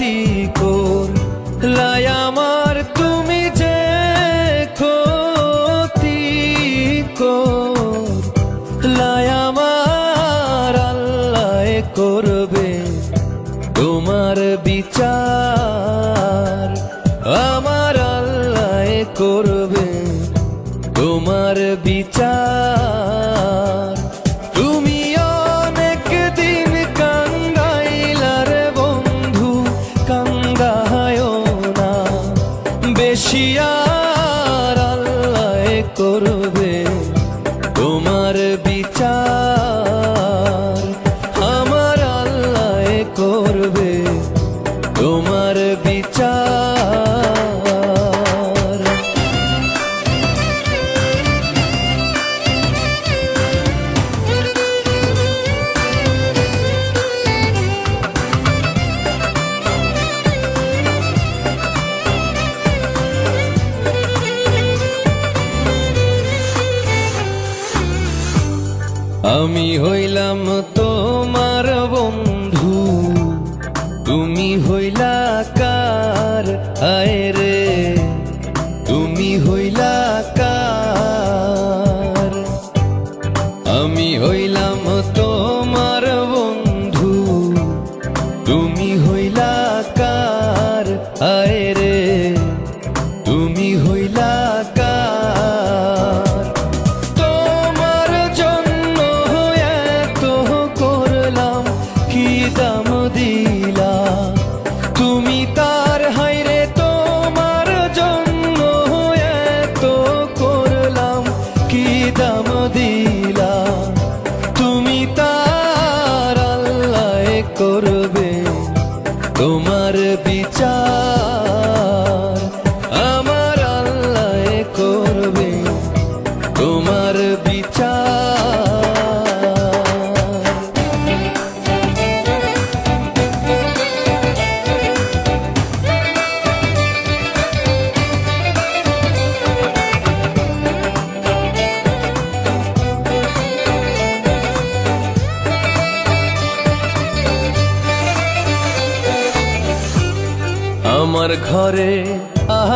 ক্ষতি করলাই আমার, তুমি যে ক্ষতি করলাই আমার, আল্লাহ করবে তোমার বিচার আমার, আল্লাহ করবে তোমার বিচার। তুমি অনেক দিন কান্দাইলারে বন্ধু, কান্দায়ও না বেশি আর, আল্লাহ করবে তোমার বিচার আমার, আল্লাহ করবে তোমার বিচার। আমি হইলাম তোমার বন্ধু, তুমি হইলা কার, আয় রে তুমি হইলা কার। আমি হইলাম তোমার বন্ধু, তুমি হইলা কার, আয় রে তুমি হইলা কার। তোমার জন্য এত করলাম, কি দাম দিলা তুমি তার, হায়রে তোমার জন্য এত করলাম, কি দাম দিলা তুমি তার, আল্লাহ করবে তোমার বিচার আমার, আল্লাহ করবে তোমার বিচার। আমার ঘরে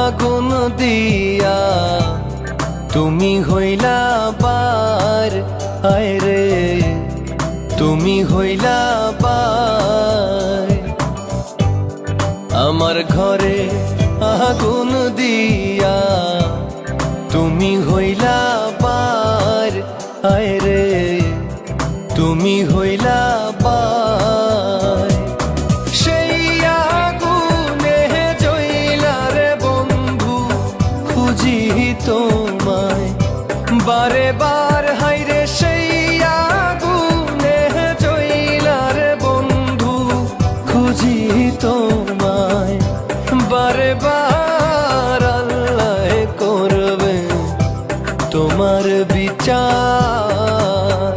আগুন দিয়া তুমি হইলা পার, আয় রে তুমি হইলা পার। আমার ঘরে আগুন দিয়া তুমি হইলা পার, আয় রে তুমি হইলা পার। সেই আগুনে জ্বইলারে বন্ধু, খুঁজি তোমায় বারে বার, হায়রে সেই আগুনে জ্বইলারে বন্ধু, খুঁজি তোমায় বারে বার, আল্লাহ করবে তোমার বিচার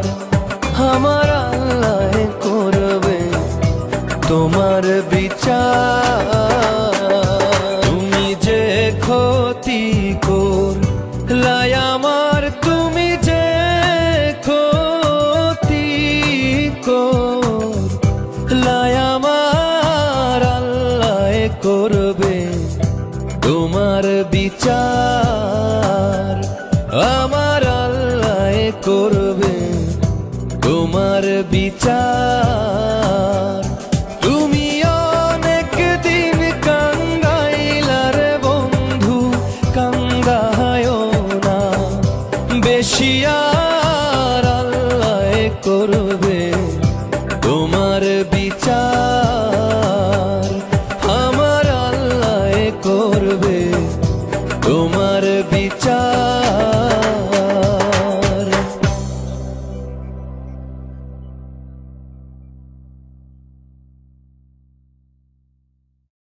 আমার, আল্লাহ করবে তোমার বিচার। তুমি যে ক্ষতি করলাই আমার, তুমি যে ক্ষতি করলাই আমার, আল্লাহ করবে তোমার বিচার আমার, আল্লাহ করবে তোমার বিচার।